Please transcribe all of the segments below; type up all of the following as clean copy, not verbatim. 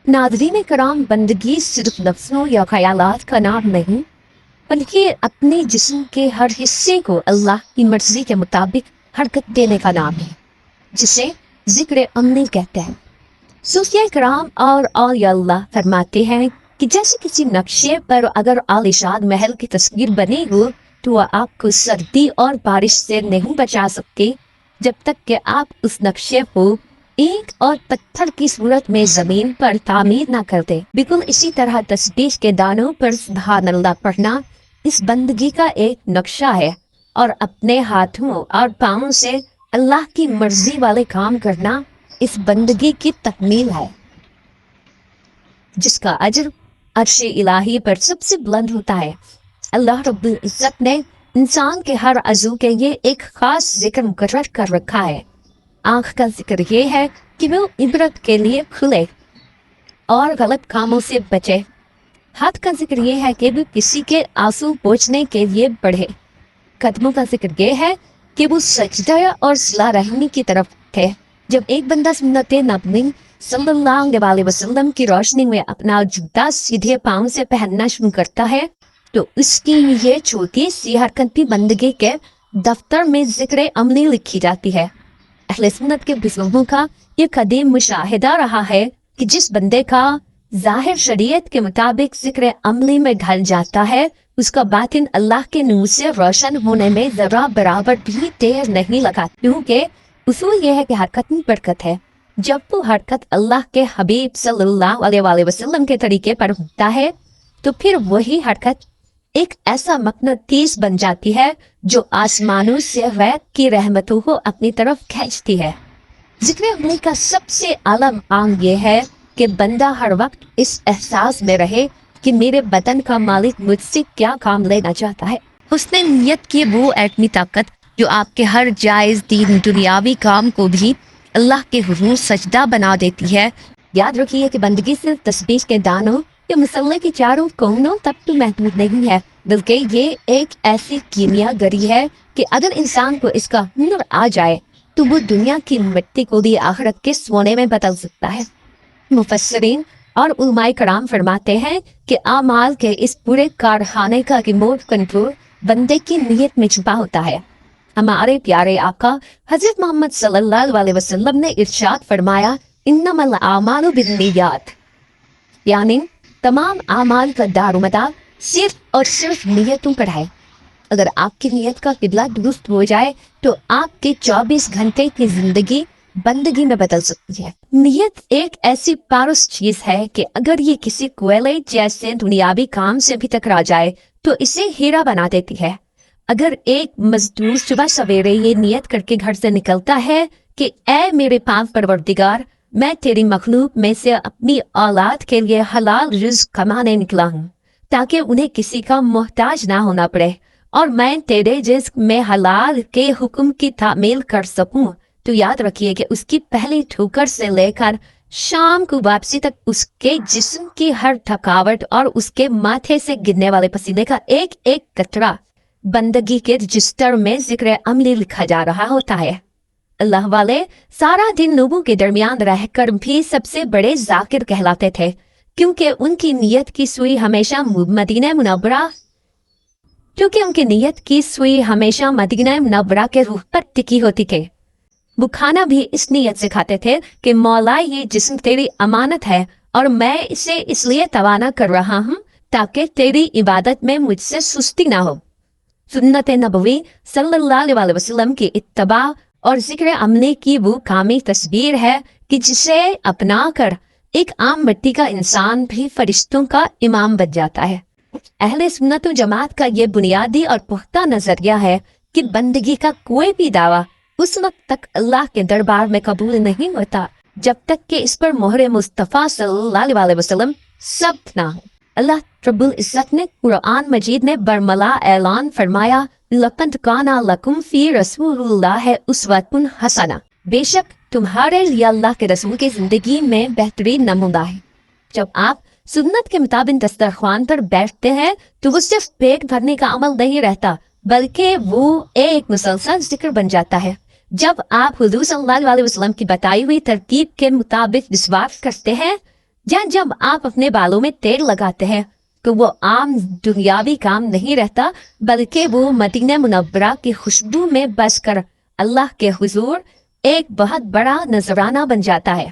नाज़रीन कराम, बंदगी सिर्फ लफ्ज़ों या ख़यालात का नाम नहीं बल्कि अपने जिस्म के हर हिस्से को अल्लाह की मर्जी के मुताबिक हरकत देने का नाम है, जिसे ज़िक्र अमली कहते हैं। सूफिया कराम और औलिया अल्लाह फरमाते हैं कि जैसे किसी नक्शे पर अगर आलीशान महल की तस्वीर बनी हो तो वह आपको सर्दी और बारिश से नहीं बचा सकते जब तक कि आप उस नक्शे को ईंट और पत्थर की सूरत में जमीन पर तामीर ना कर दे। बिल्कुल इसी तरह तस्बीह के दानों पर सुभान अल्लाह पढ़ना इस बंदगी का एक नक्शा है और अपने हाथों और पाँवों से अल्लाह की मर्जी वाले काम करना इस बंदगी की तकमील है, जिसका अजर अर्श इलाही पर सबसे बुलंद होता है। अल्लाह रब्बुल इज्जत ने इंसान के हर अज़ू के लिए एक खास जिक्र मुकर्रर कर रखा है। आँख का जिक्र ये है कि वो इबरत के लिए खुले और गलत कामों से बचे। हाथ का जिक्र ये है कि वो किसी के आंसू पोंछने के लिए बढ़े। कदमों का जिक्र ये है कि वो सजदा और सिला रहमी की तरफ थे। जब एक बंदा सुन्नत नबवी सल्लल्लाहु अलैहि वसल्लम की रोशनी में अपना जूता सीधे पाँव से पहनना शुरू करता है तो उसकी ये छोटी सी हरकत भी बंदगी के दफ्तर में जिक्र अमली लिखी जाती है। अहले सुन्नत के बुजुर्गों का ये कदीम मुशाहिदा रहा है कि जिस बंदे का जाहिर शरीयत के मुताबिक जिक्र अमली में ढल जाता है उसका बातिन अल्लाह के नूर से रोशन होने में जरा बराबर भी देर नहीं लगा, क्योंकि उसूल यह है कि हरकत में बरकत है। जब वो हरकत अल्लाह के हबीब सल्लल्लाहु अलैहि वसल्लम के तरीके पर होता है तो फिर वही हरकत एक ऐसा मकनतीस बन जाती है जो आसमानों से गैब की रहमतों को अपनी तरफ खींचती है। जिक्र अमली का सबसे आला मकाम ये है कि बंदा हर वक्त इस एहसास में रहे कि मेरे बदन का मालिक मुझसे क्या काम लेना चाहता है। उसने नियत की वो एटमी ताकत जो आपके हर जायज़ दीन दुनियावी काम को भी अल्लाह के हुजूर सजदा बना देती है। याद रखिए कि बंदगी सिर्फ तस्बीह के दानों या मसल्ले के चारों कोनों तक तो महदूद नहीं है, बल्कि ये एक ऐसी कीमिया गरी है कि अगर इंसान को इसका हुनर आ जाए तो वो दुनिया की मिट्टी को भी आखिरत के सोने में बदल सकता है। मुफस्सिरीन और उलमाए कराम फरमाते हैं कि आमाल के इस पूरे कारखाने का रिमोट कंट्रोल बंदे की नीयत में छुपा होता है। हमारे प्यारे आका हजरत मोहम्मद सल्लल्लाहु अलैहि वसल्लम ने इरशाद फरमाया, इन्नमल आमालु बिन्नियात, यानी तमाम आमाल का दारोमदार सिर्फ और सिर्फ नियतों पर है। अगर आपकी नियत का किबला दुरुस्त हो जाए तो आपके 24 घंटे की जिंदगी बंदगी में बदल सकती है। नियत एक ऐसी पारस चीज है कि अगर ये किसी कोयले जैसे दुनियावी काम से भी टकरा जाए तो इसे हीरा बना देती है। अगर एक मजदूर सुबह सवेरे ये नियत करके घर से निकलता है कि ऐ मेरे पाक परवरदिगार, मैं तेरी मखलूक में से अपनी औलाद के लिए हलाल रिज़्क कमाने निकला हूँ ताकि उन्हें किसी का मोहताज ना होना पड़े और मैं तेरे रिज़्क में हलाल के हुक्म की तामील कर सकूं, तो याद रखिए कि उसकी पहली ठोकर से लेकर शाम को वापसी तक उसके जिस्म की हर थकावट और उसके माथे से गिरने वाले पसीने का एक एक कतरा बंदगी के रजिस्टर में जिक्र अमली लिखा जा रहा होता है। अल्लाह वाले सारा दिन लोगों के दरमियान रहकर भी सबसे बड़े जाकिर कहलाते थे, क्योंकि उनकी नीयत की सुई हमेशा मदीना मुनव्वरा के रूह पर टिकी होती थी। वो खाना भी इस नीयत से खाते थे कि मौला ये जिस्म तेरी अमानत है और मैं इसे इसलिए तवाना कर रहा हूँ ताकि तेरी इबादत में मुझसे सुस्ती ना हो। सुन्नत नबवी सल्लल्लाहु अलैहि वसल्लम की इत्तबा और जिक्र अमली की वो कामी तस्वीर है कि जिसे अपना कर एक आम मिट्टी का इंसान भी फरिश्तों का इमाम बन जाता है। अहले सुन्नत व जमात का ये बुनियादी और पुख्ता नजरिया है कि बंदगी का कोई भी दावा उस वक्त तक अल्लाह के दरबार में कबूल नहीं होता जब तक कि इस पर मोहर मुस्तफ़ा सल्लल्लाहु अलैहि वसल्लम सब्त ना हो। अल्लाह रब्बुल इज्जत ने कुरान मजीद में बरमला ऐलान फरमाया, लक़द काना लकुम फी रसूलिल्लाहि उस्वतुन हसना, बेशक तुम्हारे लिए अल्लाह के रसूल की जिंदगी में बेहतरीन नमूना है। जब आप सुन्नत के मुताबिक दस्तरख्वान पर बैठते हैं तो वो सिर्फ पेट भरने का अमल नहीं रहता बल्कि वो एक मुसलसल जिक्र बन जाता है। जब आप हुजूर सल्लल्लाहु अलैहि वसल्लम की बताई हुई तरतीब के मुताबिक विश्वास करते हैं یا جب آپ اپنے بالوں میں تیل لگاتے ہیں تو وہ عام دنیاوی کام نہیں رہتا، بلکہ وہ مدینہ منورہ کی خوشبو میں بس کر اللہ کے حضور ایک بہت بڑا نذرانہ بن جاتا ہے۔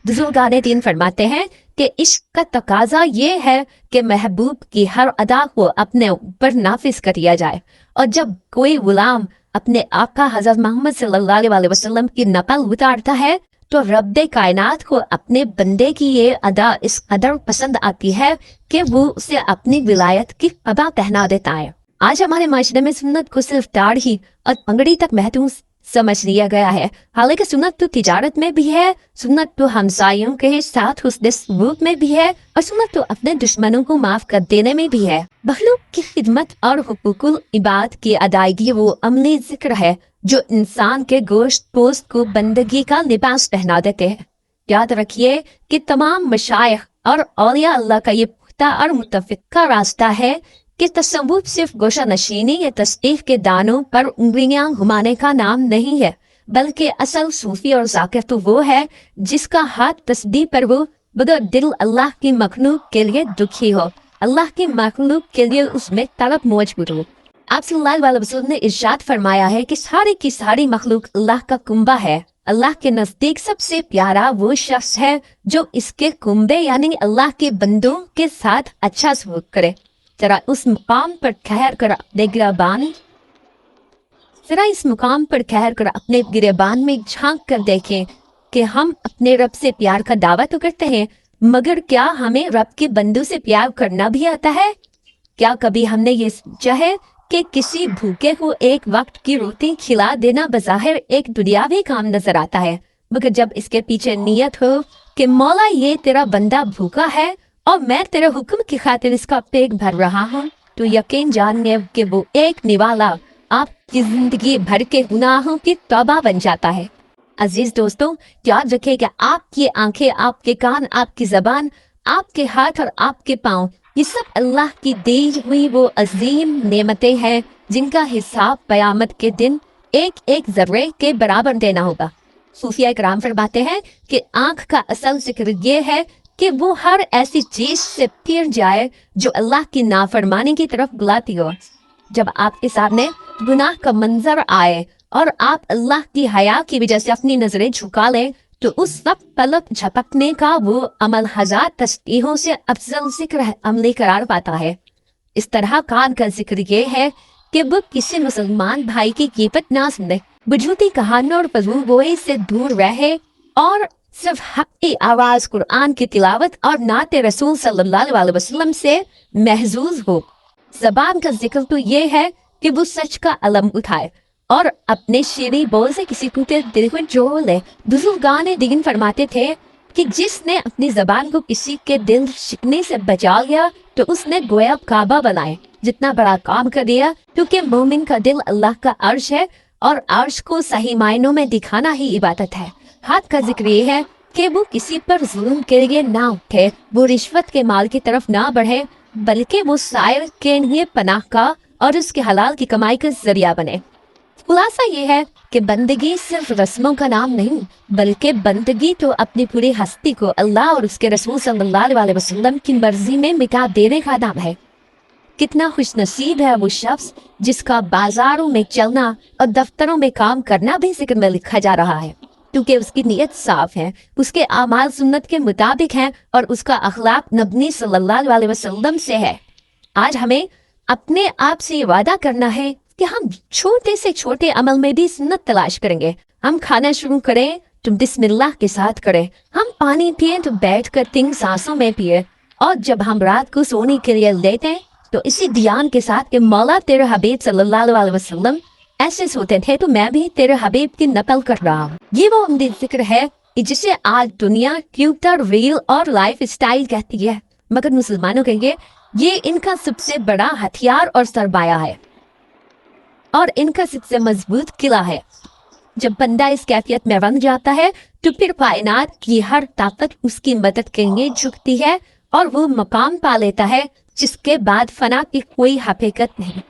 بزرگان دین فرماتے ہیں کہ عشق کا تقاضا یہ ہے کہ محبوب کی ہر ادا کو اپنے اوپر نافذ کر دیا جائے، اور جب کوئی غلام اپنے آقا حضرت محمد صلی اللہ علیہ وسلم کی نقل اتارتا ہے تو رب کائنات کو اپنے بندے کی یہ ادا اس قدر پسند آتی ہے کہ وہ اسے اپنی ولایت کی قبا پہنا دیتا ہے۔ آج ہمارے معاشرے میں سنت کو صرف داڑھی اور پگڑی تک محدود سمجھ لیا گیا ہے، حالانکہ سنت تو تجارت میں بھی ہے، سنت تو ہمسایوں کے ساتھ حسن سلوک میں بھی ہے، اور سنت تو اپنے دشمنوں کو معاف کر دینے میں بھی ہے۔ مخلوق کی خدمت اور حقوق العباد کی ادائیگی وہ عملی ذکر ہے جو انسان کے گوشت پوست کو بندگی کا لباس پہنا دیتے ہیں۔ یاد رکھیے کہ تمام مشائخ اور اولیاء اللہ کا یہ پختہ اور متفقہ راستہ ہے کہ تصوف صرف گوشہ نشینی یا تصدیق کے دانوں پر انگلیاں گھمانے کا نام نہیں ہے، بلکہ اصل صوفی اور ذاکر تو وہ ہے جس کا ہاتھ تسبیح پر وہ بغیر دل اللہ کی مخلوق کے لیے دکھی ہو، اللہ کی مخلوق کے لیے اس میں طلب موجود ہو۔ آپ صلی اللہ علیہ وسلم نے ارشاد فرمایا ہے کہ ساری کی ساری مخلوق اللہ کا کنبہ ہے، اللہ کے نزدیک سب سے پیارا وہ شخص ہے جو اس کے کنبے یعنی اللہ کے بندوں کے ساتھ اچھا سلوک کرے۔ ذرا اس مقام پر ٹھہر کر اپنے گریبان میں جھانک کر دیکھیں کہ ہم اپنے رب سے پیار کا دعویٰ تو کرتے ہیں، مگر کیا ہمیں رب کے بندوں سے پیار کرنا بھی آتا ہے؟ کیا کبھی ہم نے یہ سوچا ہے کہ کسی بھوکے کو ایک وقت کی روٹی کھلا دینا بظاہر ایک دنیاوی کام نظر آتا ہے، مگر جب اس کے پیچھے نیت ہو کہ مولا یہ تیرا بندہ بھوکا ہے اور میں تیرے حکم کی خاطر اس کا پیٹ بھر رہا ہوں، تو یقین جانیے کہ وہ ایک نوالا آپ کی زندگی بھر کے گناہوں کی توبہ بن جاتا ہے۔ عزیز دوستوں، یاد رکھیں کہ آپ کی آنکھیں، آپ کے کان، آپ کی زبان، آپ کے ہاتھ اور آپ کے پاؤں، یہ سب اللہ کی دی ہوئی وہ عظیم نعمتیں ہیں جن کا حساب قیامت کے دن ایک ایک ذرے کے برابر دینا ہوگا۔ صوفیہ کرام فرماتے ہیں کہ آنکھ کا اصل ذکر یہ ہے کہ وہ ہر ایسی چیز سے پھر جائے جو اللہ کی نافرمانی کی طرف بلاتی ہو۔ جب آپ کے سامنے گناہ کا منظر آئے اور آپ اللہ کی حیا کی وجہ سے اپنی نظریں جھکا لیں تو اس وقت پلک جھپکنے کا وہ عمل ہزار تسبیحوں سے افضل ذکر عملی قرار پاتا ہے۔ اس طرح کان کا ذکر یہ ہے کہ وہ کسی مسلمان بھائی کی غیبت نہ سنے، بجھوٹی کہانیوں اور فضول گوئی سے دور رہے اور صرف حقی آواز قرآن کی تلاوت اور نعت رسول صلی اللہ علیہ وسلم سے محظوظ ہو۔ زبان کا ذکر تو یہ ہے کہ وہ سچ کا علم اٹھائے اور اپنے شیریں بول سے کسی کو دل کو جوڑ لے۔ بزرگان دین فرماتے تھے کہ جس نے اپنی زبان کو کسی کے دل شکنے سے بچا لیا تو اس نے گویا کعبہ بنائے جتنا بڑا کام کر دیا، کیونکہ مومن کا دل اللہ کا عرش ہے اور عرش کو صحیح معنوں میں دکھانا ہی عبادت ہے۔ ہاتھ کا ذکر یہ ہے کہ وہ کسی پر ظلم کے لیے نہ اٹھے، وہ رشوت کے مال کی طرف نہ بڑھے، بلکہ وہ سائر کے لیے پناہ کا اور اس کے حلال کی کمائی کا ذریعہ بنے۔ خلاصہ یہ ہے کہ بندگی صرف رسموں کا نام نہیں، بلکہ بندگی تو اپنی پوری ہستی کو اللہ اور اس کے رسول صلی اللہ علیہ وسلم کی مرضی میں مٹا دینے کا نام ہے۔ کتنا خوش نصیب ہے وہ شخص جس کا بازاروں میں چلنا اور دفتروں میں کام کرنا بھی ذکر میں لکھا جا رہا ہے، کیونکہ اس کی نیت صاف ہے، اس کے اعمال سنت کے مطابق ہیں اور اس کا اخلاق نبی صلی اللہ علیہ وسلم سے ہے۔ آج ہمیں اپنے آپ سے یہ وعدہ کرنا ہے کہ ہم چھوٹے سے چھوٹے عمل میں بھی سنت تلاش کریں گے۔ ہم کھانا شروع کریں تو بسم اللہ کے ساتھ کریں، ہم پانی پیئیں تو بیٹھ کر 3 سانسوں میں پیئیں، اور جب ہم رات کو سونے کے لیے لیٹیں ہیں تو اسی دھیان کے ساتھ کہ مولا تیرے حبیب صلی اللہ علیہ وسلم ایسے سوتے تھے تو میں بھی تیرے حبیب کی نقل کر رہا ہوں۔ یہ وہ عمدہ ذکر ہے جسے آج دنیا ٹویٹر، ریل اور لائف اسٹائل کہتی ہے، مگر مسلمانوں کے لیے یہ ان کا سب سے بڑا ہتھیار اور سرمایہ ہے اور ان کا سب سے مضبوط قلعہ ہے۔ جب بندہ اس کیفیت میں بن جاتا ہے تو پھر کائنات کی ہر طاقت اس کی مدد کے لیے جھکتی ہے اور وہ مقام پا لیتا ہے جس کے بعد فنا کی کوئی حقیقت نہیں۔